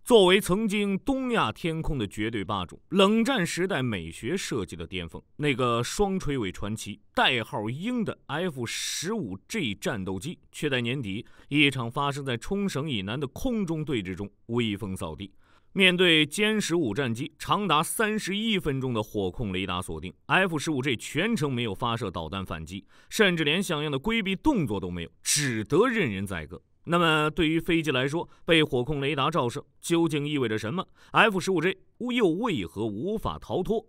作為曾經東亞天空的絕對霸主，冷戰時代美學設計的巔峰，那個雙垂尾傳奇代號鷹的 F-15G 戰鬥機，卻在年底一場發生在沖繩以南的空中對峙中威風掃地。面對殲15戰機長達31分鐘的火控雷達鎖定， F-15G 全程沒有發射導彈反擊，甚至連像樣的規避動作都沒有，只得任人宰割。那麼對於飛機來說，被火控雷達照射究竟意味着什麼？ F-15G 又為何無法逃脫？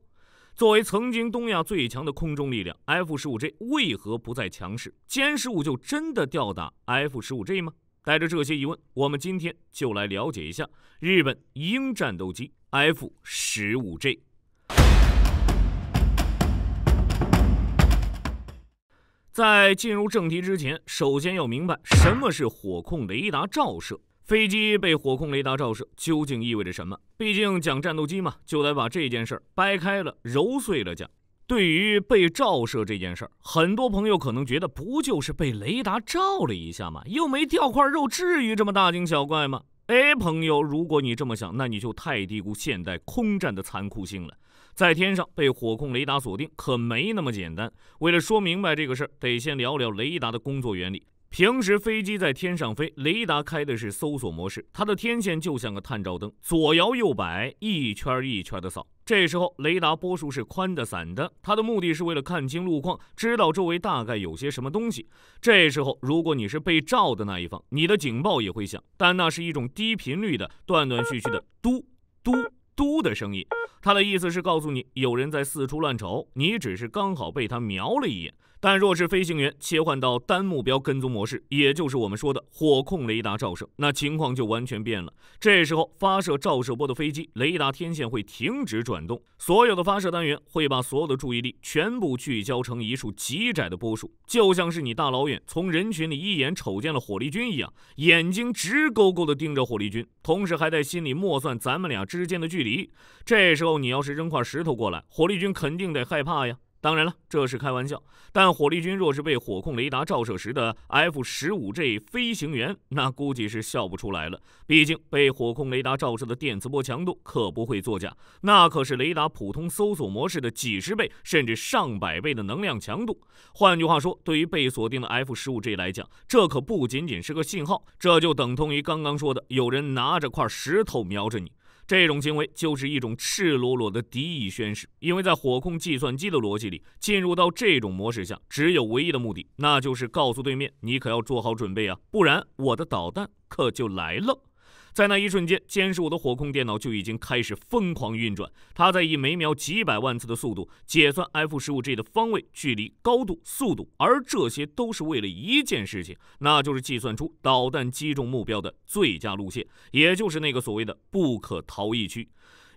作為曾經東亞最強的空中力量， F-15G 為何不再強勢？殲15就真的吊打 F-15G 嗎？帶着這些疑問，我們今天就來了解一下日本鷹戰鬥機 F-15G。在進入正題之前，首先要明白什麼是火控雷達照射。飛機被火控雷達照射究竟意味着什麼？畢竟講戰鬥機嘛，就得把這件事掰開了揉碎了講。對於被照射這件事兒，很多朋友可能覺得不就是被雷達照了一下嗎？又沒掉塊肉，至於這麼大驚小怪嗎？哎，朋友，如果你這麼想，那你就太低估現代空戰的殘酷性了。在天上被火控雷達鎖定可沒那麼簡單。為了說明白這個事兒，得先聊聊雷達的工作原理。平時飛機在天上飛，雷達開的是搜索模式，它的天線就像個探照燈，左搖右擺，一圈一圈的掃。這時候雷達波束是寬的散的，它的目的是為了看清路況，知道周圍大概有些什麼東西。這時候如果你是被照的那一方，你的警報也會響，但那是一種低頻率的斷斷續續的嘟嘟嘟的聲音，它的意思是告訴你有人在四處亂瞅，你只是剛好被他瞄了一眼。但若是飛行員切換到单目標跟蹤模式，也就是我們說的火控雷達照射，那情況就完全变了。這時候發射照射波的飛機，雷達天線會停止轉動，所有的發射單元會把所有的注意力全部聚焦成一束極窄的波束，就像是你大老遠從人群裡一眼瞅見了火力軍一樣，眼睛直勾勾地盯着火力軍，同時還在心裡默算咱們倆之間的距離。這時候你要是扔塊石頭過來，火力軍肯定得害怕呀。當然了，這是開玩笑，但火力軍若是被火控雷達照射時的 F-15G 飛行員，那估計是笑不出來了。畢竟被火控雷達照射的電磁波強度可不會作假，那可是雷達普通搜索模式的幾十倍甚至上百倍的能量強度。換句話說，對於被鎖定的 F-15G 來講，這可不僅僅是個信號，這就等同於剛剛說的有人拿着塊石頭瞄着你。這種行為就是一種赤裸裸的敵意宣示，因為在火控計算機的邏輯裡，進入到這種模式下，只有唯一的目的，那就是告訴對面，你可要做好準備啊，不然我的導彈可就來了。在那一瞬間，殲15的火控電腦就已經開始瘋狂運轉，它在以每秒幾百萬次的速度解算 F-15G 的方位、距離、高度、速度，而這些都是為了一件事情，那就是計算出導彈擊中目標的最佳路線，也就是那個所謂的不可逃逸區。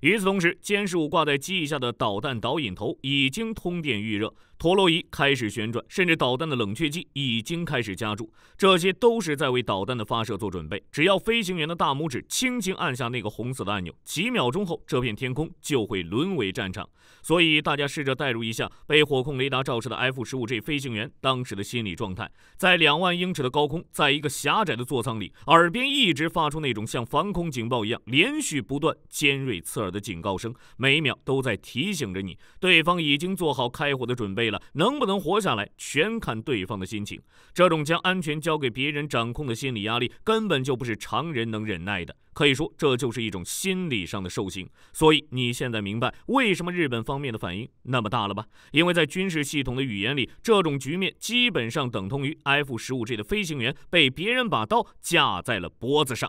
與此同時，殲15掛在機翼下的導彈導引頭已經通電預熱，陀螺儀開始旋轉，甚至導彈的冷卻劑已經開始加注，這些都是在為導彈的發射做準備。只要飛行員的大拇指輕輕按下那個紅色的按鈕，幾秒鐘後，這片天空就會淪為戰場。所以大家試着代入一下被火控雷達照射的 F-15G 飛行員當時的心理狀態，在2萬英尺的高空，在一個狹窄的座艙裡，耳邊一直發出那種像防空警報一樣連續不斷、尖銳刺耳的警告聲，每秒都在提醒着你，對方已經做好開火的準備了，能不能活下來全看对方的心情。這種將安全交給別人掌控的心理壓力根本就不是常人能忍耐的，可以說這就是一種心理上的受刑。所以你現在明白為什麼日本方面的反应那麼大了吧？因為在軍事系統的語言裡，這種局面基本上等同於 F-15G 的飛行員被別人把刀架在了脖子上。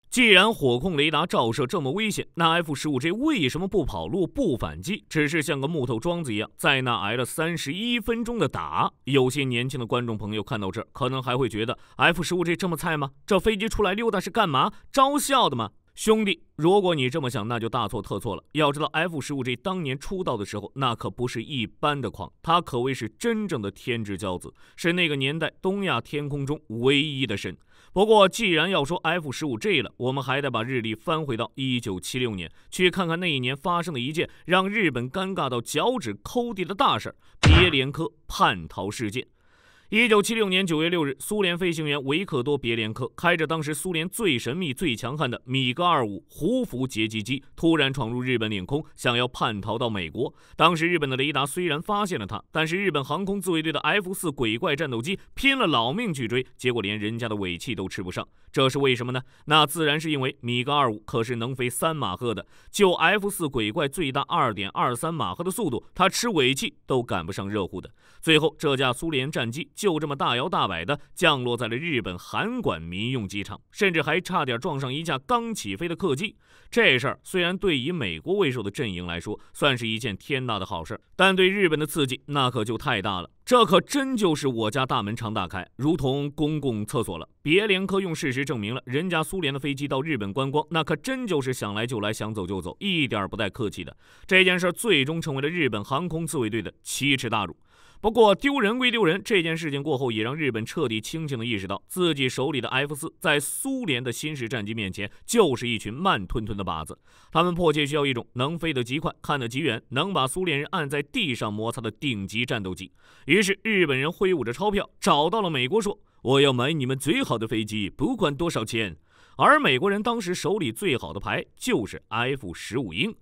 既然火控雷達照射這麼危險，那 F-15G 為什麼不跑路不反擊，只是像個木頭樁子一樣在那挨了31分鐘的打？有些年輕的觀眾朋友看到這兒，可能還會覺得 F-15G 這麼菜嗎？這飛機出來溜達是幹嘛？招笑的嗎？兄弟，如果你這麼想，那就大錯特錯了。要知道 F-15G 當年出道的時候，那可不是一般的狂，它可謂是真正的天之骄子，是那個年代東亞天空中唯一的神。不過既然要說 F-15G 了，我們還得把日曆翻回到1976年，去看看那一年發生的一件讓日本尷尬到腳趾摳地的大事——別連科叛逃事件。1976年9月6日，蘇聯飛行員維克多·別連科開着當時蘇聯最神秘、最強悍的米格25胡佛截擊機，突然闖入日本領空，想要叛逃到美國。當時日本的雷達雖然發現了他，但是日本航空自衛隊的 F4鬼怪戰鬥機拼了老命去追，結果連人家的尾氣都吃不上。這是為什麼呢？那自然是因為米格25可是能飛3馬赫的，就 F4鬼怪最大 2.23馬赫的速度，它吃尾氣都趕不上熱乎的。最後，這架蘇聯戰機就這麼大搖大擺地降落在了日本函館民用機場，甚至還差點撞上一架剛起飛的客機。這事兒雖然對以美國為首的陣營來說算是一件天大的好事，但對日本的刺激那可就太大了。這可真就是我家大門常打開，如同公共廁所了。別連科用事實證明了，人家蘇聯的飛機到日本觀光，那可真就是想來就來，想走就走，一點不帶客氣的。這件事最終成為了日本航空自衛隊的奇恥大辱。不過丟人歸丟人，這件事情過後也讓日本徹底清醒地意識到，自己手裡的 F4在蘇聯的新式戰機面前就是一群慢吞吞的靶子。他們迫切需要一種能飛得極快、看得極遠、能把蘇聯人按在地上摩擦的頂級戰鬥機。於是日本人揮舞着鈔票找到了美國，說：“我要買你們最好的飛機，不管多少錢。”而美國人當時手裡最好的牌就是 F-15鷹。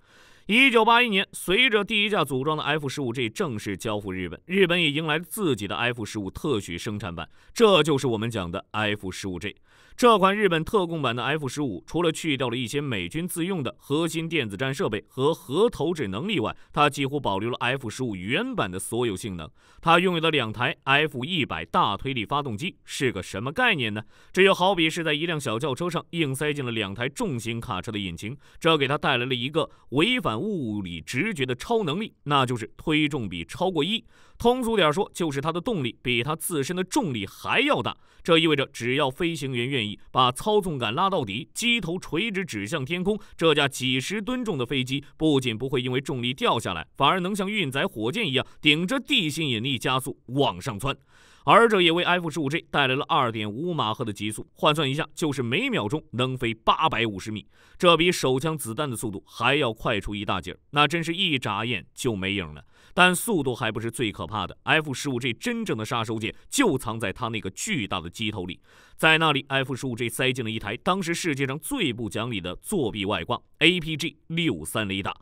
1981年，隨着第一架組裝的 F-15G 正式交付日本，日本也迎來了自己的 F-15特許生產版，這就是我們講的 F-15G。這款日本特供版的 F-15，除了去掉了一些美軍自用的核心電子戰設備和核投擲能力外，它幾乎保留了 F-15原版的所有性能。它擁有了2台 F-100大推力發動機，是個什麼概念呢？這就好比是在一輛小轎車上硬塞進了2台重型卡車的引擎，這給它帶來了一個違反物理直覺的超能力，那就是推重比超過1。通俗點說，就是它的動力比它自身的重力還要大。這意味着只要飛行員願意把操纵杆拉到底，机頭垂直指向天空，這架幾十噸重的飞機不僅不會因為重力掉下來，反而能像運載火箭一樣頂着地心引力加速往上竄。而這也為 F-15G 帶來了 2.5馬赫的極速，換算一下就是每秒鐘能飛850米，這比手槍子彈的速度還要快出一大截，那真是一眨眼就沒影了。但速度還不是最可怕的， F-15G 真正的杀手鐧就藏在它那個巨大的机头裡，在那裡 F-15G 塞進了一台當时世界上最不講理的作弊外掛 APG-63 雷達。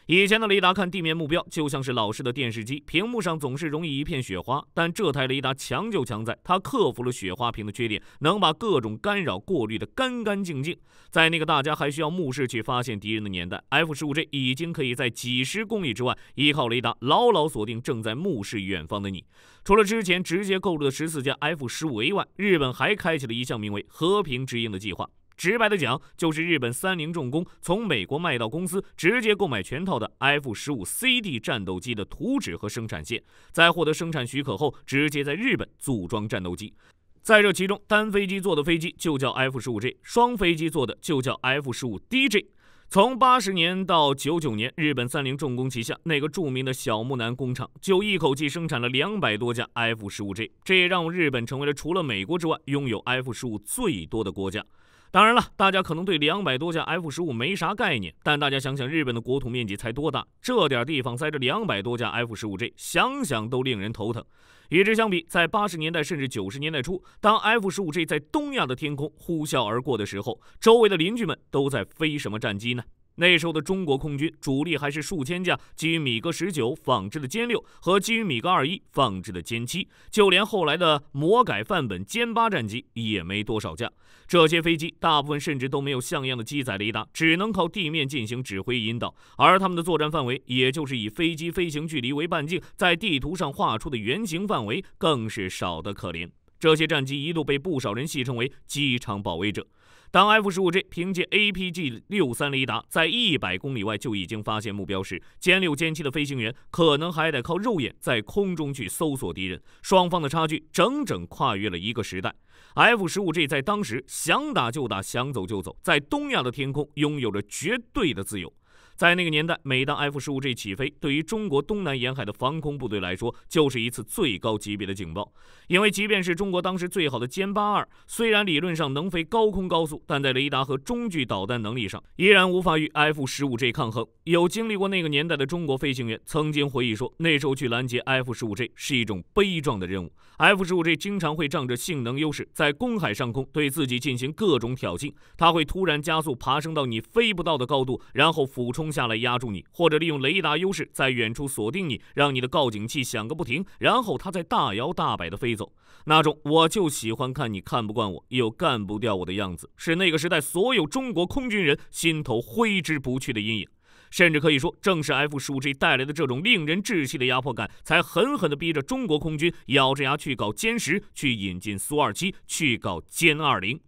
以前的雷達看地面目標就像是老式的電視機，屏幕上總是容易一片雪花，但這台雷達強就強在它克服了雪花屏的缺点，能把各種干擾過濾得干干淨淨。在那個大家還需要目視去發現敵人的年代， F-15G 已經可以在幾十公里之外依靠雷達牢牢鎖定正在目視遠方的你。除了之前直接購入的14架 F-15A 外，日本還開啟了一項名為和平之鷹的計劃。直白的講，就是日本三菱重工從美國麥道公司直接購買全套的 F-15CD 戰鬥機的圖紙和生產線，在獲得生產許可後，直接在日本組裝戰鬥機。在這其中，單飛機做的飛機就叫 F-15G， 雙飛機做的就叫 F-15DJ。從80年到99年，日本三菱重工旗下那個著名的小木南工廠就一口氣生產了200多架 F-15G， 這也讓日本成為了除了美國之外擁有 F-15最多的國家。當然了，大家可能對200多架 F-15没啥概念，但大家想想日本的國土面積才多大，這點地方塞着200多架 F-15G， 想想都令人頭疼。與之相比，在80年代甚至90年代初，當 F-15G 在東亞的天空呼嘯而過的時候，周圍的鄰居們都在飛什麼戰機呢？那時候的中國空軍主力還是數千架基於米格19仿制的殲6和基於米格21仿制的殲7，就連後來的魔改範本殲8戰機也沒多少架。這些飛機大部分甚至都沒有像樣的機載雷達，只能靠地面進行指揮引導，而他們的作戰範圍也就是以飛機飛行距離為半徑，在地圖上畫出的圓形範圍更是少得可憐。這些戰機一度被不少人戲稱為機場保衛者。當 F-15G 憑借 APG-63 雷達在100公里外就已經發現目標時，殲6、殲7的飛行員可能還得靠肉眼在空中去搜索敵人，雙方的差距整整跨越了一個時代。F-15G 在當時想打就打，想走就走，在東亞的天空擁有着絕對的自由。在那個年代，每當 F-15G 起飛，對於中國東南沿海的防空部隊來說，就是一次最高級別的警報。因為即便是中國當時最好的殲82，雖然理論上能飛高空高速，但在雷達和中距導彈能力上，依然無法與 F-15G 抗衡。有經歷過那個年代的中國飛行員曾經回憶說，那時候去攔截 F-15G 是一種悲壯的任務。F-15G 經常會仗着性能優勢，在公海上空對自己進行各種挑釁。它會突然加速爬升到你飛不到的高度，然後俯衝下來壓住你，或者利用雷達優勢在遠處鎖定你，讓你的告警器響個不停，然後它再大搖大擺地飛走。那種我就喜歡看你看不慣我又幹不掉我的樣子，是那個時代所有中國空軍人心頭揮之不去的陰影。甚至可以說，正是 F-15G 帶來的這種令人窒息的壓迫感，才狠狠地逼着中國空軍咬着牙去搞歼10，去引進蘇27，去搞歼20。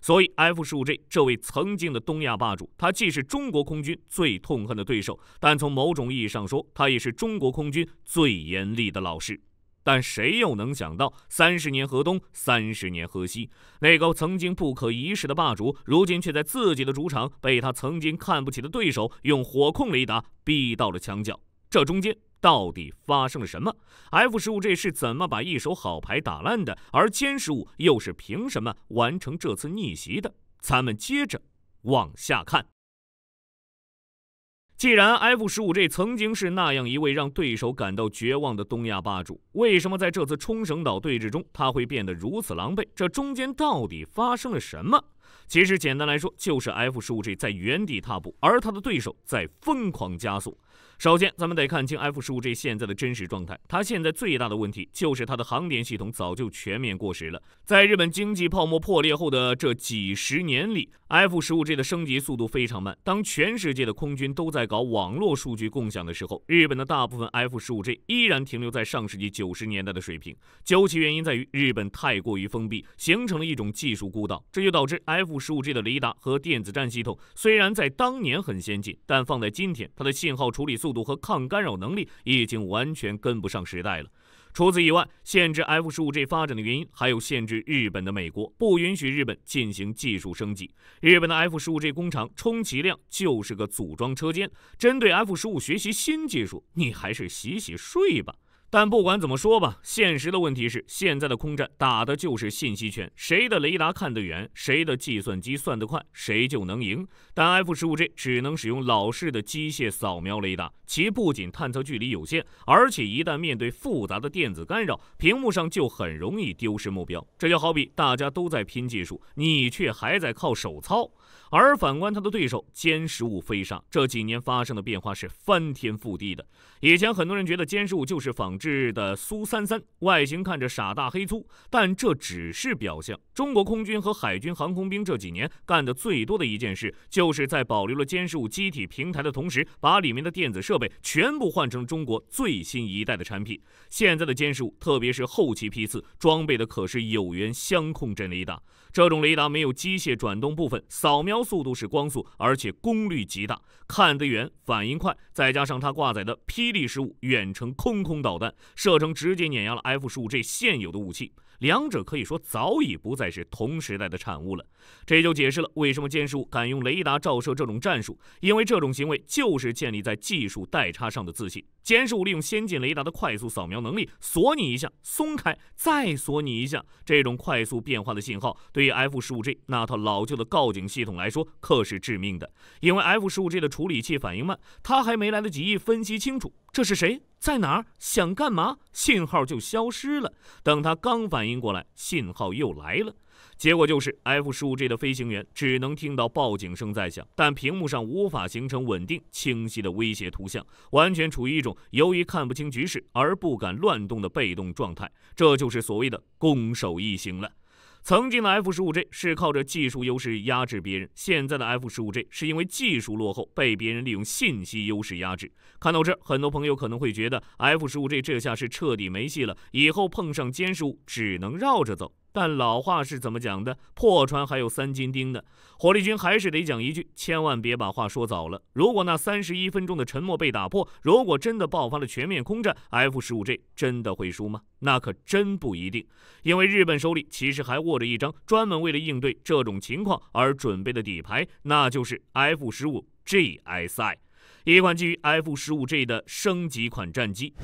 所以 F-15G 這位曾經的東亞霸主，他既是中國空軍最痛恨的對手，但從某種意義上說，他也是中國空軍最嚴厲的老師。但誰又能想到，30年河東，30年河西，那個曾經不可一世的霸主，如今卻在自己的主場被他曾經看不起的對手用火控雷達逼到了牆角。這中間到底發生了什麼？ F-15G 是怎麼把一手好牌打爛的？而殲15又是憑什麼完成這次逆襲的？咱們接着往下看。既然 F-15G 曾經是那樣一位讓對手感到絕望的東亞霸主，為什麼在這次沖繩島對峙中他會變得如此狼狽？這中間到底發生了什麼？其實簡單來說，就是 F-15G 在原地踏步，而他的對手在瘋狂加速。首先，咱們得看清 F-15G 現在的真實狀態。它現在最大的問題就是它的航电系統早就全面過時了。在日本經濟泡沫破裂後的這幾十年裡， F-15G 的升級速度非常慢。當全世界的空軍都在搞網絡數據共享的時候，日本的大部分 F-15G 依然停留在上世紀90年代的水平。究其原因在於日本太過於封閉，形成了一種技術孤島，這就導致 F-15G 的雷達和電子戰系統雖然在當年很先進，但放在今天，它的信號處理速度和抗干擾能力已經完全跟不上時代了。除此以外，限制 F-15G 發展的原因還有限制日本的美國，不允許日本進行技術升級。日本的 F-15G 工廠充其量就是個組裝車間，針對 F-15學習新技術，你還是洗洗睡吧。但不管怎麼說吧，現實的問題是，現在的空戰打的就是信息圈，誰的雷達看得遠，誰的計算機算得快，誰就能贏。但 F-15G 只能使用老式的機械掃描雷達，其不僅探測距離有限，而且一旦面對複雜的電子干擾，屏幕上就很容易丟失目標。這就好比大家都在拼技術，你卻還在靠手操。而反觀他的對手殲15飛煞，這幾年發生的變化是翻天覆地的。以前很多人覺得殲15就是仿制的蘇33，外形看着傻大黑粗，但這只是表象。中國空軍和海軍航空兵這幾年幹的最多的一件事，就是在保留了殲15機體平台的同時，把裡面的電子設備全部換成中國最新一代的產品。現在的殲15，特別是後期批次，裝備的可是有源相控陣雷達。這種雷達沒有機械轉動部分，掃描速度是光速，而且功率極大，看得遠，反應快，再加上它掛載的霹靂15遠程空導彈，射程直接碾壓了 F-15G 現有的武器。两者可以說早已不再是同時代的產物了。這也就解釋了為什麼殲15敢用雷達照射這種戰術，因為這種行為就是建立在技術代差上的自信。殲15利用先進雷達的快速掃描能力，鎖你一下，鬆開，再鎖你一下，這種快速變化的信號，對於 F-15G 那套老舊的告警系統來說可是致命的。因為 F-15G 的處理器反應慢，它還沒來得及分析清楚這是誰，在哪兒，想幹嘛，信號就消失了。等他剛反應過来，信號又來了。結果就是 F-15G 的飛行員只能聽到報警聲在響，但屏幕上無法形成穩定清晰的威脅圖像，完全處於一種由於看不清局勢而不敢亂動的被動狀態。這就是所謂的攻守易形了。曾經的 F-15G 是靠着技術優勢壓制別人，現在的 F-15G 是因為技術落後被別人利用信息優勢壓制。看到這，很多朋友可能會覺得 F-15G 這下是徹底沒戲了，以後碰上殲15只能繞着走。但老話是怎麼講的？破船還有3斤釘呢。火力軍還是得講一句，千萬別把話說早了。如果那31分鐘的沉默被打破，如果真的爆發了全面空戰， F-15G 真的會輸嗎？那可真不一定。因為日本手裡其實還握着一張專門為了應對這種情況而準備的底牌，那就是 F-15GSI。一款基於 F-15J 的升級款戰機。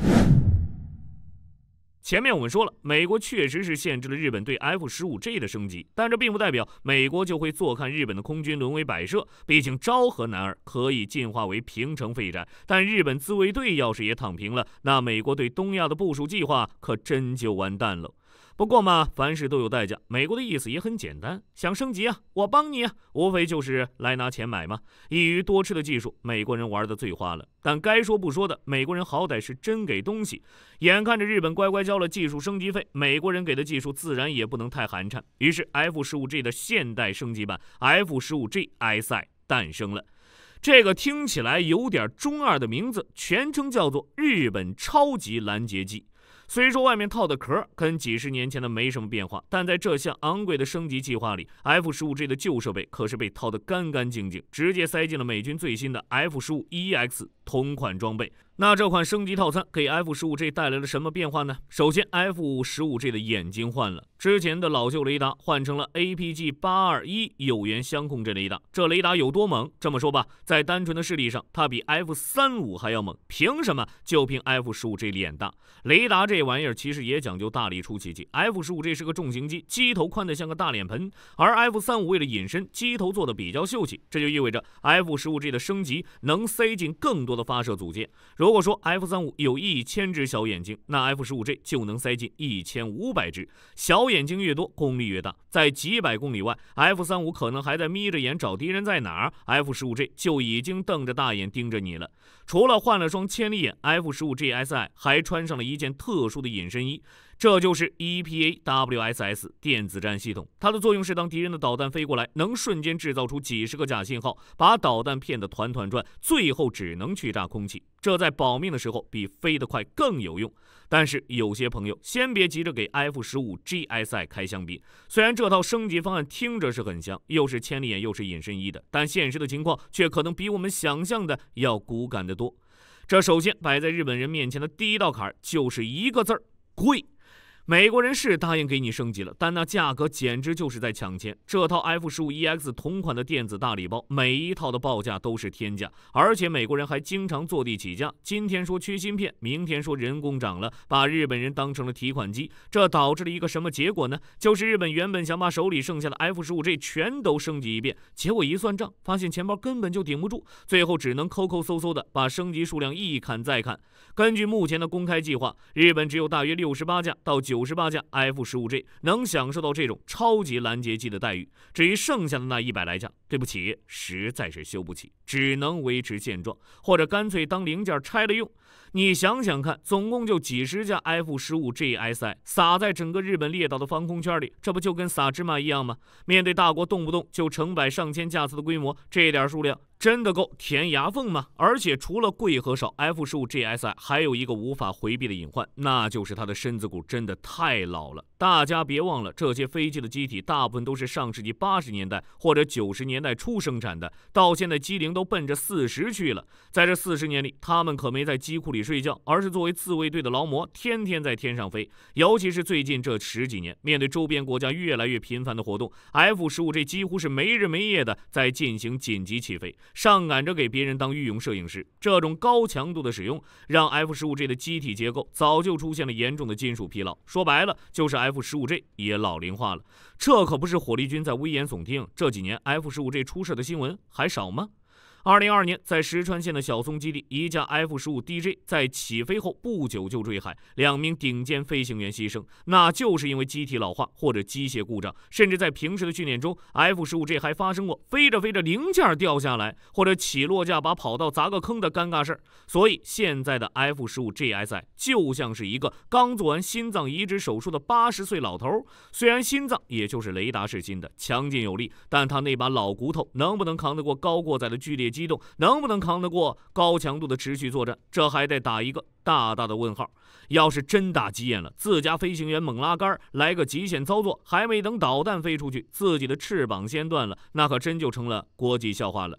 前面我們說了，美國確實是限制了日本對 F-15J 的升級，但這並不代表美國就會坐看日本的空軍淪為擺設。畢竟昭和男兒可以進化為平成廢柴，但日本自衛隊要是也躺平了，那美國對東亞的部署計劃可真就完蛋了。不過嘛，凡事都有代價，美國的意思也很簡單，想升級啊，我幫你啊，無非就是來拿錢買嘛。一鱼多吃的技術，美國人玩得最花了。但該說不說的，美國人好歹是真給東西。眼看着日本乖乖交了技術升級費，美國人給的技術自然也不能太寒磣。於是 F-15J 的现代升級版 F-15JSI 誕生了。這個聽起來有點中二的名字，全稱叫做日本超級攔截機。雖說外面套的殼跟幾十年前的沒什麼變化，但在這項昂貴的升級計劃裡 ，F-15J 的舊設備可是被套得乾乾淨淨，直接塞進了美軍最新的 F-15EX 同款裝備。那這款升級套餐給 F-15J 帶來了什麼變化呢？首先 F-15J 的眼睛換了，之前的老舊雷達換成了 APG-821 有源相控阵雷達。這雷達有多猛？這麼說吧，在單純的視力上，它比 F-35還要猛。憑什麼？就憑 F-15J 臉大。雷達這玩意兒其實也講究大力出奇蹟。F-15J 是個重型機，機頭寬得像個大臉盆，而 F-35為了隱身，機頭做的比較秀氣，這就意味着 F-15J 的升級能塞進更多的發射組件。如果說 F-35有1000只小眼睛，那 F-15J 就能塞進1500只。小眼睛越多，功率越大。在幾百公里外 ，F-35可能還在眯着眼找敵人在哪兒 ，F-15J 就已經瞪着大眼盯着你了。除了換了双千里眼 ，F-15JSI 還穿上了一件特殊的隱身衣。這就是 EPA-WSS 電子戰系統，它的作用是當敵人的導彈飛過來，能瞬間制造出幾十個假信號，把導彈騙得團團轉，最後只能去炸空氣。這在保命的時候比飛得快更有用。但是有些朋友先別急着給 F-15GSI 開香檳，雖然這套升級方案聽着是很香，又是千里眼又是隱身衣的，但現實的情況卻可能比我們想象的要骨感得多。這首先擺在日本人面前的第一道坎就是一個字兒：貴。美國人是答應給你升級了，但那價格簡直就是在搶錢。這套 F-15EX 同款的電子大禮包，每一套的報價都是天價，而且美國人還經常坐地起價，今天說缺芯片，明天說人工漲了，把日本人當成了提款機。這導致了一個什麼結果呢？就是日本原本想把手裡剩下的 F-15J 全都升級一遍，結果一算賬，發現錢包根本就頂不住，最後只能摳搜的把升級數量一砍再砍。根據目前的公開計劃，日本只有大約68架到98架 F-15J 能享受到這種超級攔截機的待遇。至於剩下的那100來架，對不起，實在是修不起，只能維持現狀，或者乾脆當零件拆了用。你想想看，總共就幾十架 F-15JSI 撒在整個日本列島的防空圈裡，這不就跟撒芝麻一樣嗎？面對大國動不動就成百上千架次的規模，這點數量真的夠填牙縫嗎？而且除了貴和少 ，F-15JSI 還有一個無法回避的隱患，那就是它的身子骨真的太老了。大家別忘了，這些飛機的機體大部分都是上世紀80年代或者90年代初生產的，到現在機齡都奔着40去了。在這40年裡，他們可沒在機庫裡睡覺，而是作為自衛隊的勞模，天天在天上飛。尤其是最近這10幾年，面对周邊國家越來越頻繁的活動， F-15J 幾乎是沒日沒夜的在進行緊急起飛，上趕着給別人當御用攝影師。這種高強度的使用，讓 F-15J 的機體結構早就出現了嚴重的金屬疲勞。說白了，就是 F-15J 也老齡化了。這可不是火力軍在危言耸聽，這幾年 F-15J 出事的新聞還少嗎？2022年，在石川縣的小松基地，一架 F-15DJ 在起飛後不久就墜海，2名頂尖飛行員犧牲，那就是因為機體老化或者機械故障。甚至在平時的訓練中 ，F-15J 還發生過飛着飞着零件掉下來，或者起落架把跑道砸個坑的尷尬事兒。所以現在的 F-15JSI 就像是一個剛做完心臟移植手術的80歲老頭，雖然心臟也就是雷達式新的，強勁有力，但他那把老骨頭能不能扛得過高過載的劇烈激動，能不能扛得過高強度的持續作戰，這還得打一個大大的問號。要是真打急眼了，自家飛行員猛拉杆來個極限操作，還沒等導彈飛出去，自己的翅膀先斷了，那可真就成了國際笑话了。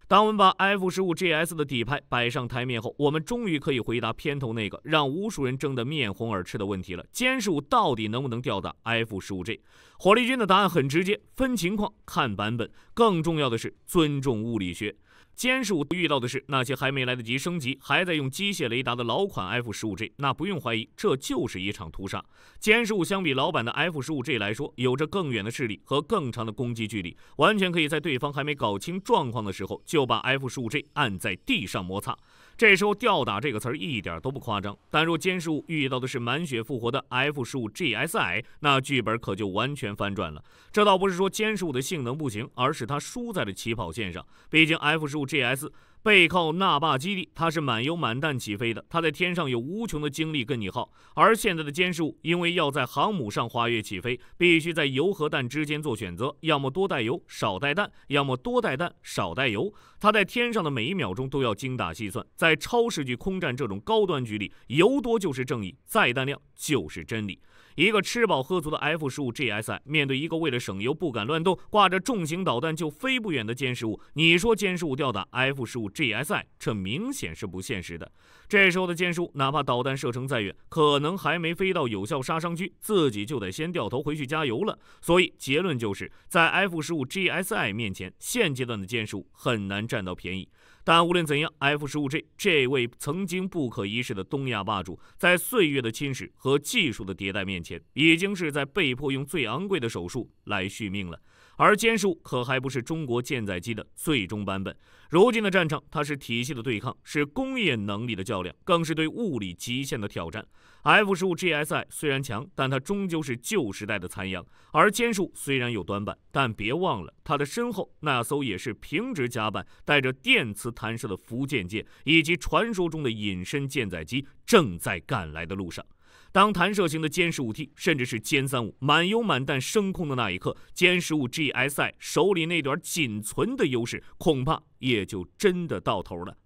當我們把 F-15JS 的底牌擺上台面後，我們終於可以回答片頭那個讓無數人爭得面紅耳赤的問題了：殲15到底能不能吊打 F-15J？ 火力軍的答案很直接，分情況看版本，更重要的是尊重物理學。歼15遇到的是那些還沒來得及升級，還在用機械雷達的老款 F-15G， 那不用懷疑，這就是一場屠殺。歼15相比老版的 F-15G 來說，有着更遠的視力和更長的攻擊距離，完全可以在对方還沒搞清狀況的時候，就把 F-15G 按在地上摩擦。這時候吊打這個詞兒一點都不誇張。但若殲15遇到的是滿血復活的 F-15GSI， 那劇本可就完全翻轉了。這倒不是說殲15的性能不行，而是它輸在了起跑線上。畢竟 F-15GS 背靠那霸基地，它是滿油滿彈起飛的，它在天上有無窮的精力跟你耗。而現在的殲15因為要在航母上滑跃起飞，必須在油和彈之間做選擇，要麼多带油少带弹，要麼多带弹少带油。它在天上的每一秒鐘都要精打細算，在超视距空戰这種高端局里，油多就是正義，载弹量就是真理。一個吃飽喝足的 F-15GSI 面對一個為了省油不敢亂動、掛着重型導彈就飛不遠的殲15，你說殲15吊打 F-15GSI， 這明顯是不現實的。這時候的殲15，哪怕導彈射程再遠，可能還沒飛到有效殺傷區，自己就得先掉頭回去加油了。所以結論就是在 F-15GSI 面前，現階段的殲15很難占到便宜。但無論怎樣 ，F-15G 這位曾經不可一世的東亞霸主，在歲月的侵蝕和技術的迭代面前，已經是在被迫用最昂貴的手術來續命了。而殲15可還不是中國艦載機的最終版本。如今的戰場，它是體系的對抗，是工業能力的較量，更是对物理極限的挑戰。F-15GSI 雖然強，但它終究是舊時代的殘陽；而殲15雖然有短板，但別忘了它的身後那艘也是平直甲板、帶着電磁彈射的福建艦，以及傳說中的隱身艦載機正在趕來的路上。當彈射型的殲15T 甚至是殲35滿油滿彈升空的那一刻，殲15GSI 手裡那點僅存的優勢恐怕也就真的到頭了。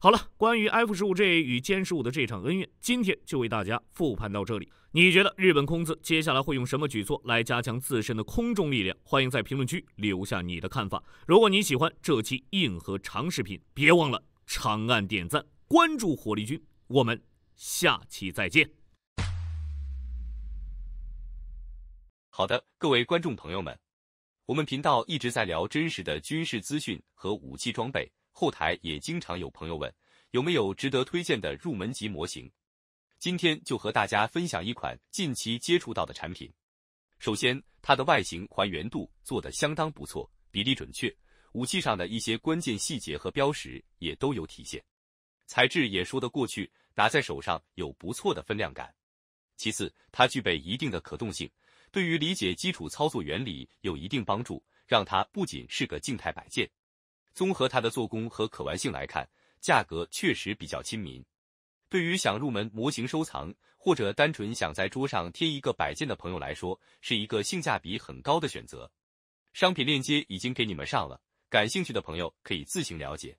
好了，關於 F-15G 與殲15的這場恩怨，今天就為大家復盤到這裡。你覺得日本空自接下來會用什麼舉措來加強自身的空中力量？歡迎在評論區留下你的看法。如果你喜歡這期硬核長視頻，別忘了長按點讚，關注火力軍。我們下期再見。好的，各位觀眾朋友們，我們頻道一直在聊真實的軍事資訊和武器裝備，後台也經常有朋友問，有沒有值得推薦的入門級模型？今天就和大家分享一款近期接觸到的產品。首先，它的外形還原度做得相當不錯，比例準確，武器上的一些關鍵細節和標識也都有體現，材質也說得過去，打在手上有不錯的分量感。其次，它具備一定的可動性，對於理解基礎操作原理有一定幫助，讓它不僅是個靜態擺件。綜合它的做工和可玩性來看，價格確實比較親民。對於想入門模型收藏，或者單純想在桌上貼一個擺件的朋友來說，是一個性價比很高的選擇。商品鏈接已經給你們上了，感興趣的朋友可以自行了解。